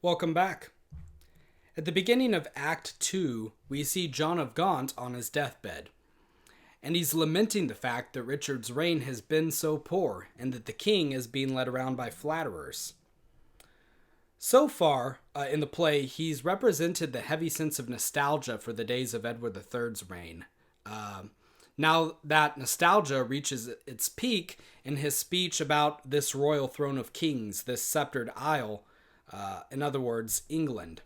Welcome back. At the beginning of Act 2, we see John of Gaunt on his deathbed, and he's lamenting the fact that Richard's reign has been so poor and that the king is being led around by flatterers. So far in the play, he's represented the heavy sense of nostalgia for the days of Edward III's reign. Now that nostalgia reaches its peak in his speech about this royal throne of kings, this sceptered isle, in other words, England.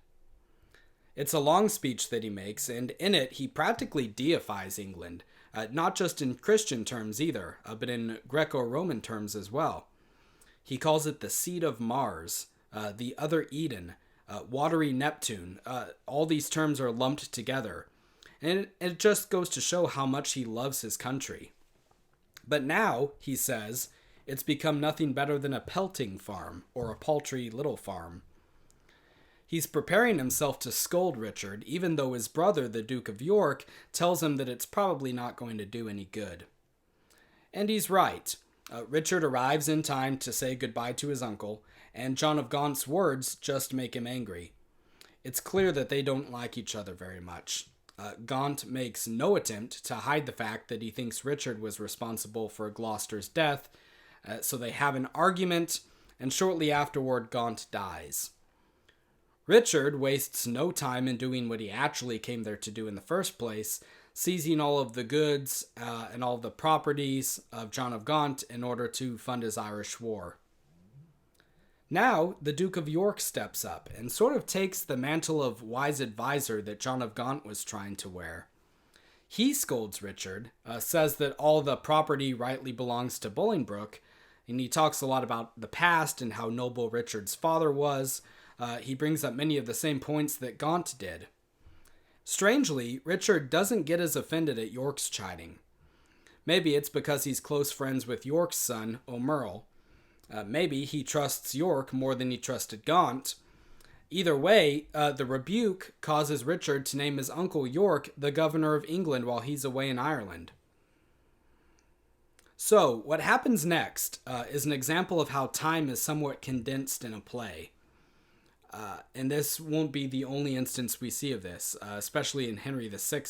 It's a long speech that he makes, and in it he practically deifies England, not just in Christian terms either, but in Greco-Roman terms as well. He calls it the seat of Mars, the other Eden, watery Neptune. All these terms are lumped together, and it just goes to show how much he loves his country. But now, he says, it's become nothing better than a pelting farm, or a paltry little farm. He's preparing himself to scold Richard, even though his brother, the Duke of York, tells him that it's probably not going to do any good. And he's right. Richard arrives in time to say goodbye to his uncle, and John of Gaunt's words just make him angry. It's clear that they don't like each other very much. Gaunt makes no attempt to hide the fact that he thinks Richard was responsible for Gloucester's death, so they have an argument, and shortly afterward Gaunt dies. Richard wastes no time in doing what he actually came there to do in the first place, seizing all of the goods and all of the properties of John of Gaunt in order to fund his Irish War. Now, the Duke of York steps up and sort of takes the mantle of wise advisor that John of Gaunt was trying to wear. He scolds Richard, says that all the property rightly belongs to Bolingbroke, and he talks a lot about the past and how noble Richard's father was. He brings up many of the same points that Gaunt did. Strangely, Richard doesn't get as offended at York's chiding. Maybe it's because he's close friends with York's son, O'Merle. Maybe he trusts York more than he trusted Gaunt. Either way, the rebuke causes Richard to name his uncle York the governor of England while he's away in Ireland. So, what happens next is an example of how time is somewhat condensed in a play. And this won't be the only instance we see of this, especially in Henry VI,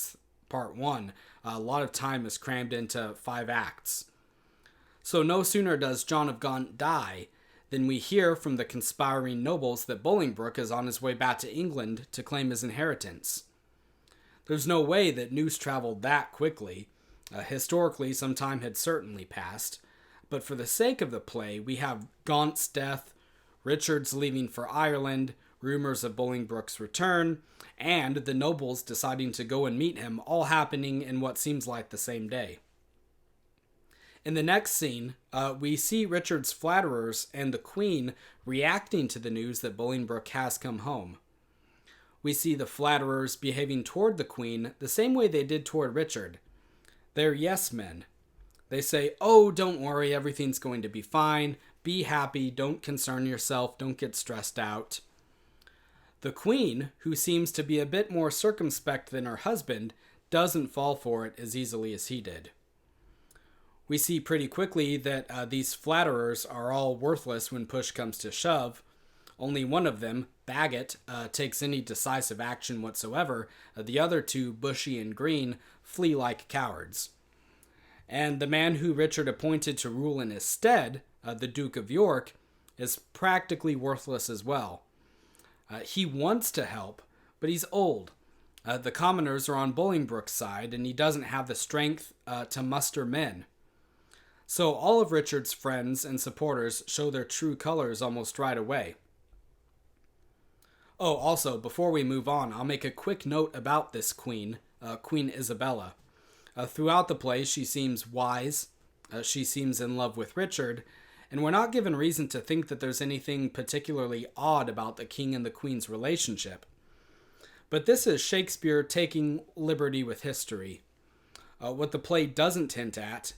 Part 1. A lot of time is crammed into 5 acts. So no sooner does John of Gaunt die than we hear from the conspiring nobles that Bolingbroke is on his way back to England to claim his inheritance. There's no way that news traveled that quickly. Historically, some time had certainly passed. But for the sake of the play, we have Gaunt's death, Richard's leaving for Ireland, rumors of Bolingbroke's return, and the nobles deciding to go and meet him, all happening in what seems like the same day. In the next scene, we see Richard's flatterers and the Queen reacting to the news that Bolingbroke has come home. We see the flatterers behaving toward the Queen the same way they did toward Richard. They're yes men. They say, "Oh, don't worry, everything's going to be fine. Be happy, don't concern yourself, don't get stressed out." The Queen, who seems to be a bit more circumspect than her husband, doesn't fall for it as easily as he did. We see pretty quickly that these flatterers are all worthless when push comes to shove. Only one of them, Bagot, takes any decisive action whatsoever. The other two, Bushy and Green, flee like cowards. And the man who Richard appointed to rule in his stead, the Duke of York, is practically worthless as well. He wants to help, but he's old. The commoners are on Bolingbroke's side, and he doesn't have the strength to muster men. So all of Richard's friends and supporters show their true colors almost right away. Oh, also, before we move on, I'll make a quick note about this queen, Queen Isabella. Throughout the play, she seems wise, she seems in love with Richard, and we're not given reason to think that there's anything particularly odd about the king and the queen's relationship. But this is Shakespeare taking liberty with history. What the play doesn't hint at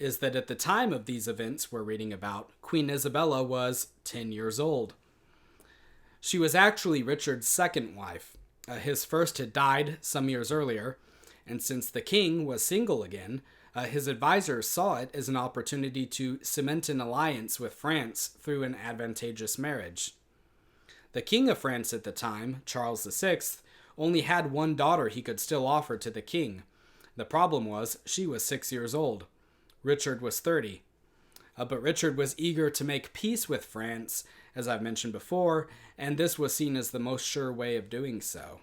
is that at the time of these events we're reading about, Queen Isabella was 10 years old. She was actually Richard's second wife. His first had died some years earlier, and since the king was single again, his advisors saw it as an opportunity to cement an alliance with France through an advantageous marriage. The King of France at the time, Charles VI, only had one daughter he could still offer to the king. The problem was, she was 6 years old. Richard was 30. But Richard was eager to make peace with France, as I've mentioned before, and this was seen as the most sure way of doing so.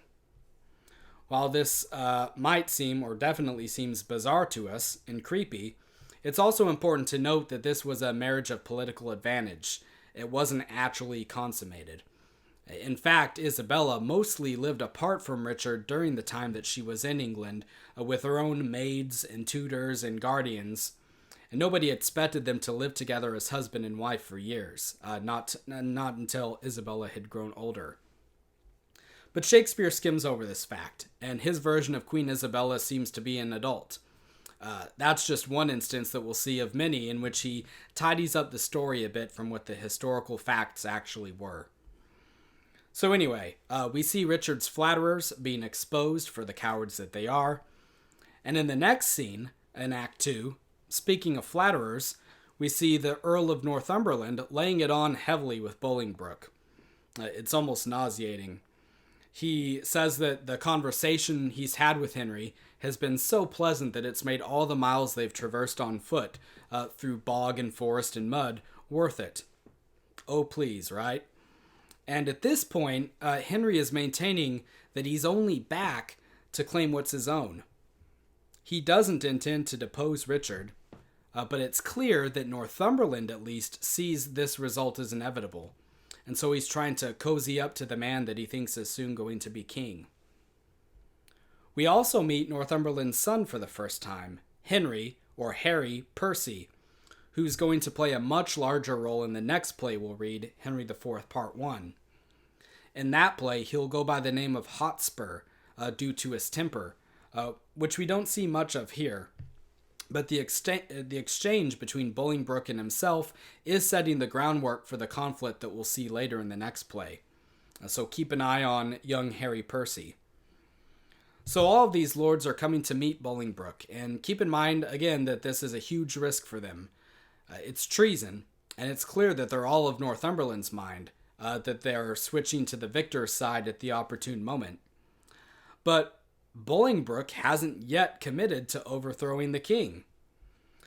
While this might seem, or definitely seems bizarre to us and creepy, it's also important to note that this was a marriage of political advantage. It wasn't actually consummated. In fact, Isabella mostly lived apart from Richard during the time that she was in England, with her own maids and tutors and guardians, and nobody expected them to live together as husband and wife for years, not until Isabella had grown older. But Shakespeare skims over this fact, and his version of Queen Isabella seems to be an adult. That's just one instance that we'll see of many in which he tidies up the story a bit from what the historical facts actually were. So anyway, we see Richard's flatterers being exposed for the cowards that they are. And in the next scene, in Act 2, speaking of flatterers, we see the Earl of Northumberland laying it on heavily with Bolingbroke. It's almost nauseating. He says that the conversation he's had with Henry has been so pleasant that it's made all the miles they've traversed on foot, through bog and forest and mud, worth it. Oh, please, right? And at this point, Henry is maintaining that he's only back to claim what's his own. He doesn't intend to depose Richard, but it's clear that Northumberland at least sees this result as inevitable, and so he's trying to cozy up to the man that he thinks is soon going to be king. We also meet Northumberland's son for the first time, Henry, or Harry, Percy, who's going to play a much larger role in the next play we'll read, Henry IV, Part 1. In that play, he'll go by the name of Hotspur, due to his temper, which we don't see much of here. But the exchange between Bolingbroke and himself is setting the groundwork for the conflict that we'll see later in the next play. So keep an eye on young Harry Percy. So all of these lords are coming to meet Bolingbroke, and keep in mind, again, that this is a huge risk for them. It's treason, and it's clear that they're all of Northumberland's mind, that they're switching to the victor's side at the opportune moment. But Bolingbroke hasn't yet committed to overthrowing the king.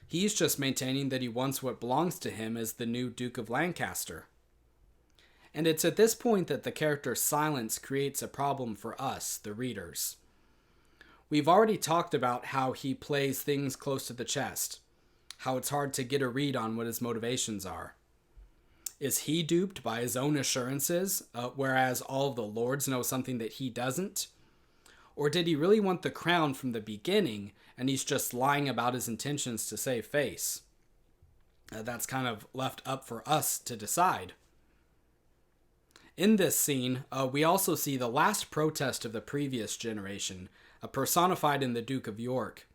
He's just maintaining that he wants what belongs to him as the new Duke of Lancaster. And it's at this point that the character's silence creates a problem for us, the readers. We've already talked about how he plays things close to the chest, how it's hard to get a read on what his motivations are. Is he duped by his own assurances, whereas all of the lords know something that he doesn't? Or did he really want the crown from the beginning, and he's just lying about his intentions to save face? That's kind of left up for us to decide. In this scene, we also see the last protest of the previous generation, personified in the Duke of York.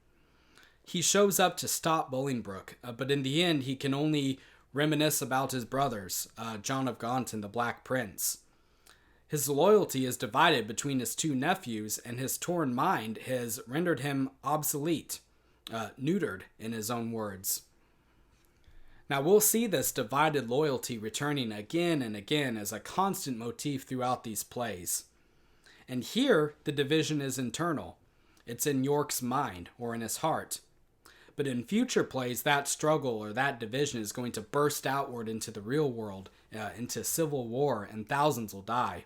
He shows up to stop Bolingbroke, but in the end he can only reminisce about his brothers, John of Gaunt and the Black Prince. His loyalty is divided between his two nephews, and his torn mind has rendered him obsolete, neutered in his own words. Now we'll see this divided loyalty returning again and again as a constant motif throughout these plays. And here, the division is internal. It's in York's mind, or in his heart. But in future plays, that struggle or that division is going to burst outward into the real world, into civil war, and thousands will die.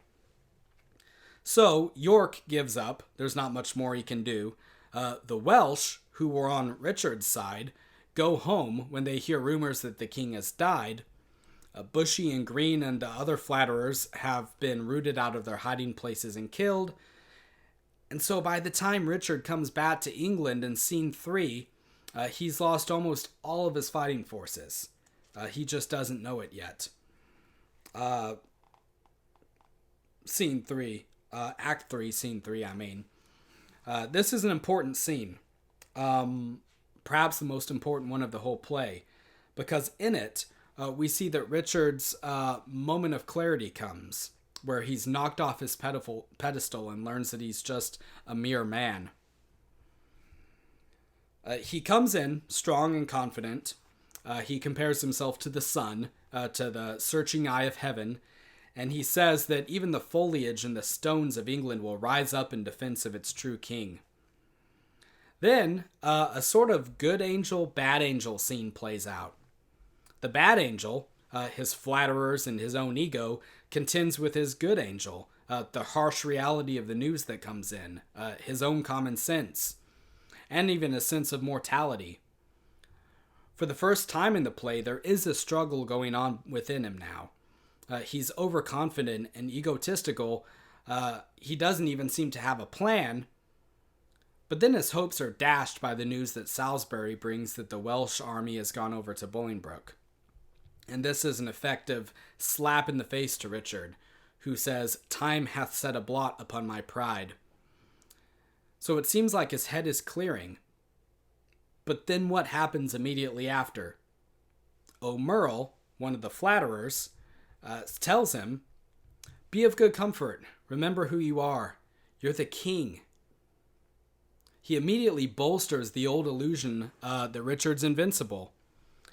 So, York gives up. There's not much more he can do. The Welsh, who were on Richard's side, go home when they hear rumors that the king has died. Bushy and Green and the other flatterers have been rooted out of their hiding places and killed. And so by the time Richard comes back to England in Scene 3, he's lost almost all of his fighting forces. He just doesn't know it yet. Scene 3. Act 3, Scene 3, I mean. This is an important scene. Perhaps the most important one of the whole play. Because in it, we see that Richard's moment of clarity comes, where he's knocked off his pedestal and learns that he's just a mere man. He comes in strong and confident. He compares himself to the sun, to the searching eye of heaven, And he says that even the foliage and the stones of England will rise up in defense of its true king. Then, a sort of good angel, bad angel scene plays out. The bad angel, his flatterers and his own ego, contends with his good angel, the harsh reality of the news that comes in, his own common sense, and even a sense of mortality. For the first time in the play, there is a struggle going on within him now. He's overconfident and egotistical. He doesn't even seem to have a plan. But then his hopes are dashed by the news that Salisbury brings that the Welsh army has gone over to Bolingbroke. And this is an effective slap in the face to Richard, who says, "Time hath set a blot upon my pride." So it seems like his head is clearing. But then what happens immediately after? O'Merle, one of the flatterers, tells him, "Be of good comfort. Remember who you are. You're the king." He immediately bolsters the old illusion that Richard's invincible.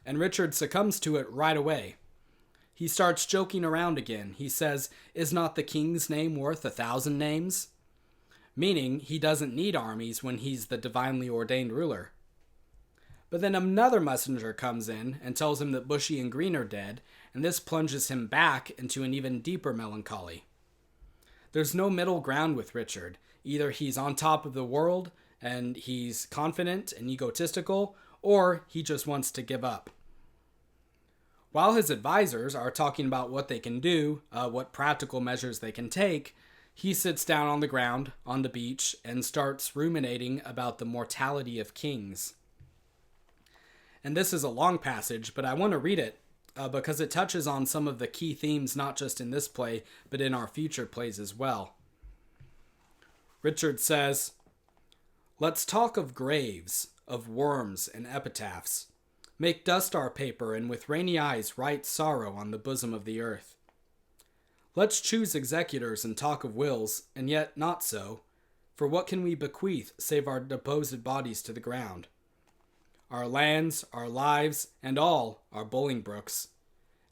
And Richard succumbs to it right away. He starts joking around again. He says, "Is not the king's name worth 1,000 names?" Meaning he doesn't need armies when he's the divinely ordained ruler. But then another messenger comes in and tells him that Bushy and Green are dead, and this plunges him back into an even deeper melancholy. There's no middle ground with Richard. Either he's on top of the world and he's confident and egotistical, or he just wants to give up. While his advisors are talking about what they can do, what practical measures they can take, he sits down on the ground, on the beach, and starts ruminating about the mortality of kings. And this is a long passage, but I want to read it because it touches on some of the key themes, not just in this play, but in our future plays as well. Richard says, "Let's talk of graves, of worms and epitaphs. Make dust our paper, and with rainy eyes write sorrow on the bosom of the earth. Let's choose executors and talk of wills, and yet not so, for what can we bequeath save our deposed bodies to the ground? Our lands, our lives, and all are Bolingbroke's,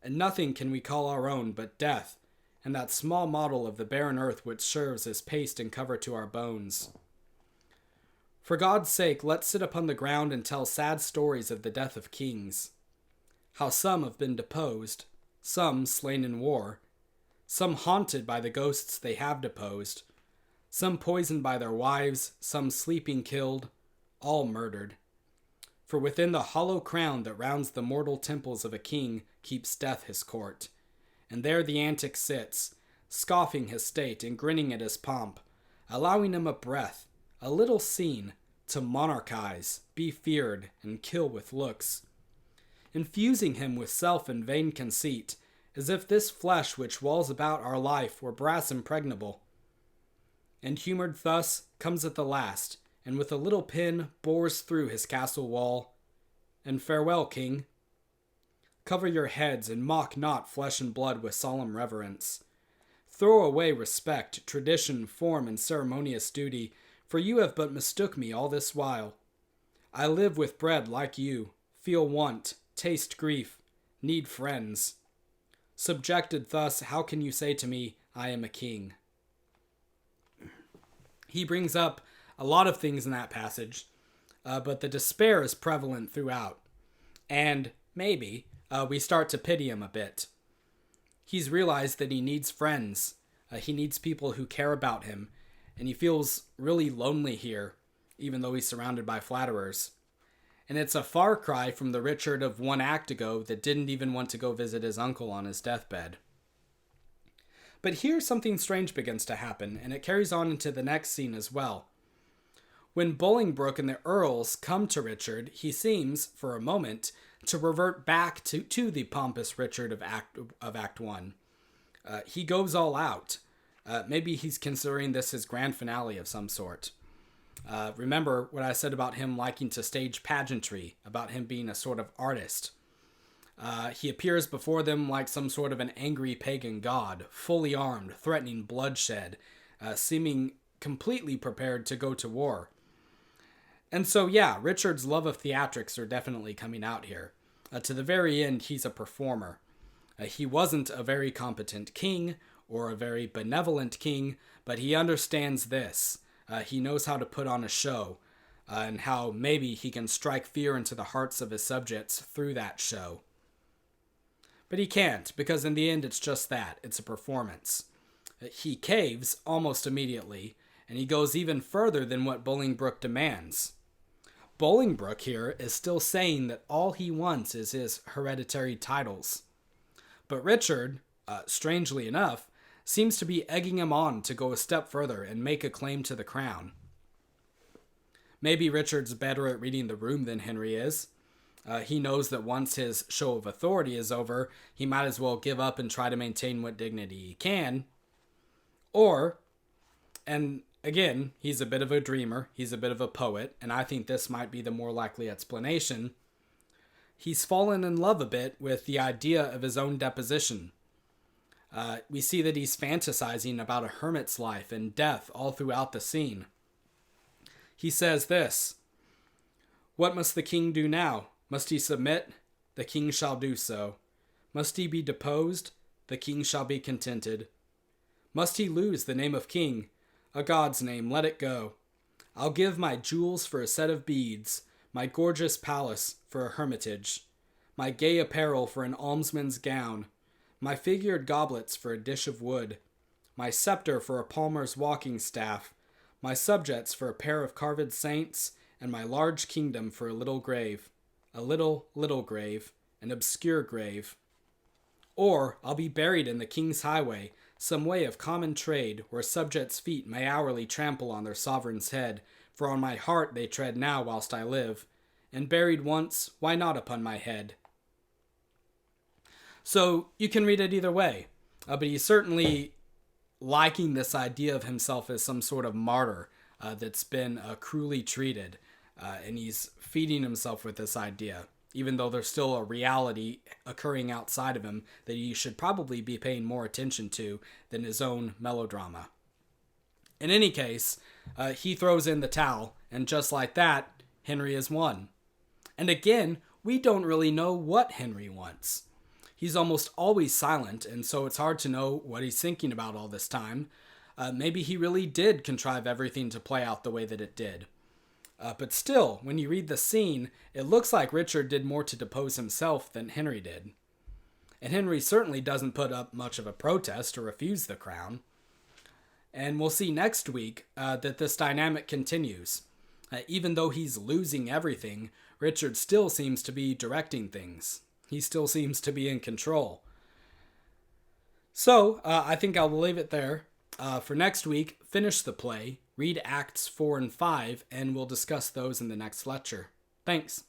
and nothing can we call our own but death, and that small model of the barren earth which serves as paste and cover to our bones. For God's sake, let's sit upon the ground and tell sad stories of the death of kings, how some have been deposed, some slain in war, some haunted by the ghosts they have deposed, some poisoned by their wives, some sleeping killed, all murdered. For within the hollow crown that rounds the mortal temples of a king keeps death his court, and there the antic sits, scoffing his state and grinning at his pomp, allowing him a breath, a little scene, to monarchize, be feared, and kill with looks, infusing him with self and vain conceit, as if this flesh which walls about our life were brass impregnable. And humored thus, comes at the last, and with a little pin bores through his castle wall. And farewell, king. Cover your heads, and mock not flesh and blood with solemn reverence. Throw away respect, tradition, form, and ceremonious duty, for you have but mistook me all this while. I live with bread like you, feel want, taste grief, need friends. Subjected thus, how can you say to me, I am a king?" He brings up a lot of things in that passage, but the despair is prevalent throughout. And maybe we start to pity him a bit. He's realized that he needs friends. He needs people who care about him. And he feels really lonely here, even though he's surrounded by flatterers. And it's a far cry from the Richard of one act ago that didn't even want to go visit his uncle on his deathbed. But here something strange begins to happen, and it carries on into the next scene as well. When Bolingbroke and the earls come to Richard, he seems, for a moment, to revert back to the pompous Richard of Act 1. He goes all out. Maybe he's considering this his grand finale of some sort. Remember what I said about him liking to stage pageantry, about him being a sort of artist. He appears before them like some sort of an angry pagan god, fully armed, threatening bloodshed, seeming completely prepared to go to war. And so, yeah, Richard's love of theatrics are definitely coming out here. To the very end, he's a performer. He wasn't a very competent king or a very benevolent king, but he understands this. He knows how to put on a show, and how maybe he can strike fear into the hearts of his subjects through that show. But he can't, because in the end it's just that. It's a performance. He caves almost immediately, and he goes even further than what Bolingbroke demands. Bolingbroke here is still saying that all he wants is his hereditary titles. But Richard, strangely enough, seems to be egging him on to go a step further and make a claim to the crown. Maybe Richard's better at reading the room than Henry is. He knows that once his show of authority is over, he might as well give up and try to maintain what dignity he can. Or, and again, he's a bit of a dreamer, he's a bit of a poet, and I think this might be the more likely explanation. He's fallen in love a bit with the idea of his own deposition. We see that he's fantasizing about a hermit's life and death all throughout the scene. He says this: "What must the king do now? Must he submit? The king shall do so. Must he be deposed? The king shall be contented. Must he lose the name of king? A god's name, let it go. I'll give my jewels for a set of beads, my gorgeous palace for a hermitage, my gay apparel for an almsman's gown, my figured goblets for a dish of wood, my scepter for a palmer's walking staff, my subjects for a pair of carved saints, and my large kingdom for a little grave. A little grave, an obscure grave. Or I'll be buried in the king's highway, some way of common trade, where subjects' feet may hourly trample on their sovereign's head, for on my heart they tread now whilst I live, and buried once, why not upon my head?" So you can read it either way, but he's certainly liking this idea of himself as some sort of martyr that's been cruelly treated, and he's feeding himself with this idea, even though there's still a reality occurring outside of him that he should probably be paying more attention to than his own melodrama. In any case, he throws in the towel, and just like that, Henry is won. And again, we don't really know what Henry wants. He's almost always silent, and so it's hard to know what he's thinking about all this time. Maybe he really did contrive everything to play out the way that it did. But still, when you read the scene, it looks like Richard did more to depose himself than Henry did. And Henry certainly doesn't put up much of a protest or refuse the crown. And we'll see next week that this dynamic continues. Even though he's losing everything, Richard still seems to be directing things. He still seems to be in control. So, I think I'll leave it there. For next week, finish the play, read Acts 4 and 5, and we'll discuss those in the next lecture. Thanks.